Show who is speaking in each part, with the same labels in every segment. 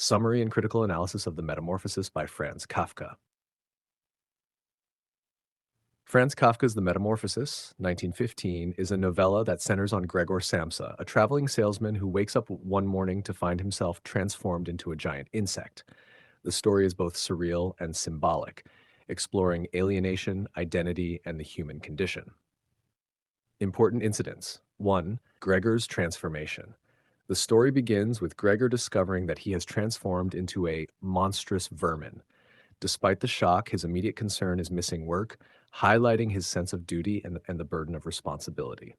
Speaker 1: Summary and Critical Analysis of the Metamorphosis by Franz Kafka. Franz Kafka's The Metamorphosis, 1915, is a novella that centers on Gregor Samsa, a traveling salesman who wakes up one morning to find himself transformed into a giant insect. The story is both surreal and symbolic, exploring alienation, identity, and the human condition. Important incidents. 1. Gregor's transformation. The story begins with Gregor discovering that he has transformed into a monstrous vermin. Despite the shock, his immediate concern is missing work, highlighting his sense of duty and the burden of responsibility.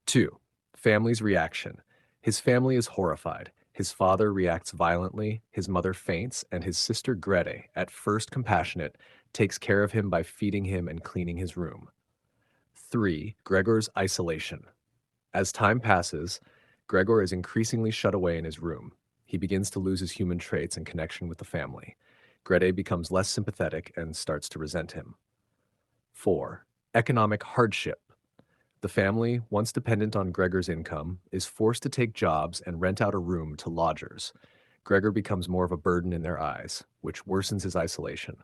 Speaker 1: 2. Family's reaction. His family is horrified. His father reacts violently, his mother faints, and his sister Grete, at first compassionate, takes care of him by feeding him and cleaning his room. 3. Gregor's isolation. As time passes, Gregor is increasingly shut away in his room. He begins to lose his human traits and connection with the family. Grete becomes less sympathetic and starts to resent him. 4. Economic hardship. The family, once dependent on Gregor's income, is forced to take jobs and rent out a room to lodgers. Gregor becomes more of a burden in their eyes, which worsens his isolation.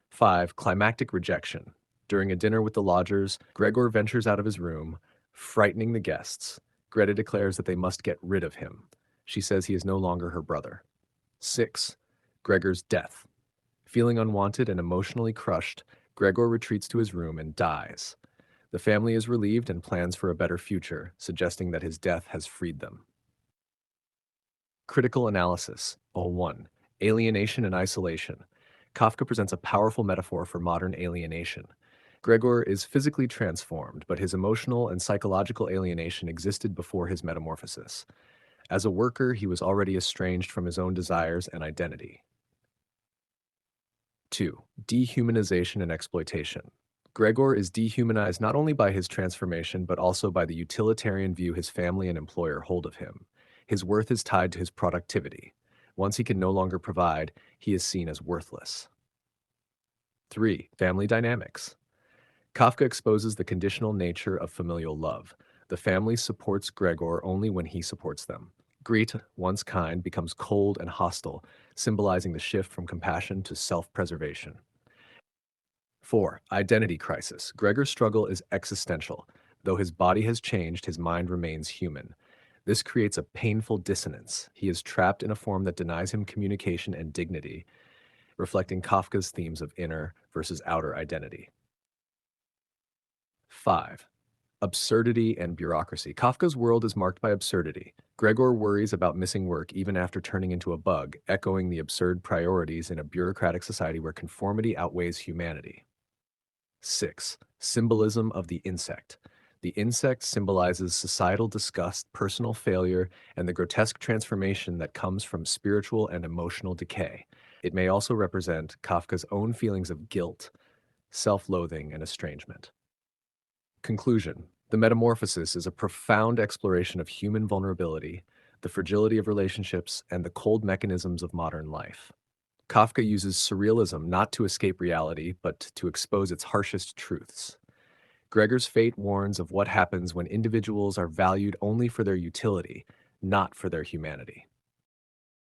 Speaker 1: 5. Climactic rejection. During a dinner with the lodgers, Gregor ventures out of his room, frightening the guests. Grete declares that they must get rid of him. She says he is no longer her brother. 6. Gregor's death. Feeling unwanted and emotionally crushed, Gregor retreats to his room and dies. The family is relieved and plans for a better future, suggesting that his death has freed them. Critical analysis. 1. Alienation and isolation. Kafka presents a powerful metaphor for modern alienation. Gregor is physically transformed, but his emotional and psychological alienation existed before his metamorphosis. As a worker, he was already estranged from his own desires and identity. 2. Dehumanization and exploitation. Gregor is dehumanized not only by his transformation, but also by the utilitarian view his family and employer hold of him. His worth is tied to his productivity. Once he can no longer provide, he is seen as worthless. 3. Family dynamics. Kafka exposes the conditional nature of familial love. The family supports Gregor only when he supports them. Grete, once kind, becomes cold and hostile, symbolizing the shift from compassion to self-preservation. 4. Identity crisis. Gregor's struggle is existential. Though his body has changed, his mind remains human. This creates a painful dissonance. He is trapped in a form that denies him communication and dignity, reflecting Kafka's themes of inner versus outer identity. 5. Absurdity and bureaucracy. Kafka's world is marked by absurdity. Gregor worries about missing work even after turning into a bug, echoing the absurd priorities in a bureaucratic society where conformity outweighs humanity. 6. Symbolism of the insect. The insect symbolizes societal disgust, personal failure, and the grotesque transformation that comes from spiritual and emotional decay. It may also represent Kafka's own feelings of guilt, self-loathing, and estrangement. Conclusion. The Metamorphosis is a profound exploration of human vulnerability, the fragility of relationships, and the cold mechanisms of modern life. Kafka uses surrealism not to escape reality, but to expose its harshest truths. Gregor's fate warns of what happens when individuals are valued only for their utility, not for their humanity.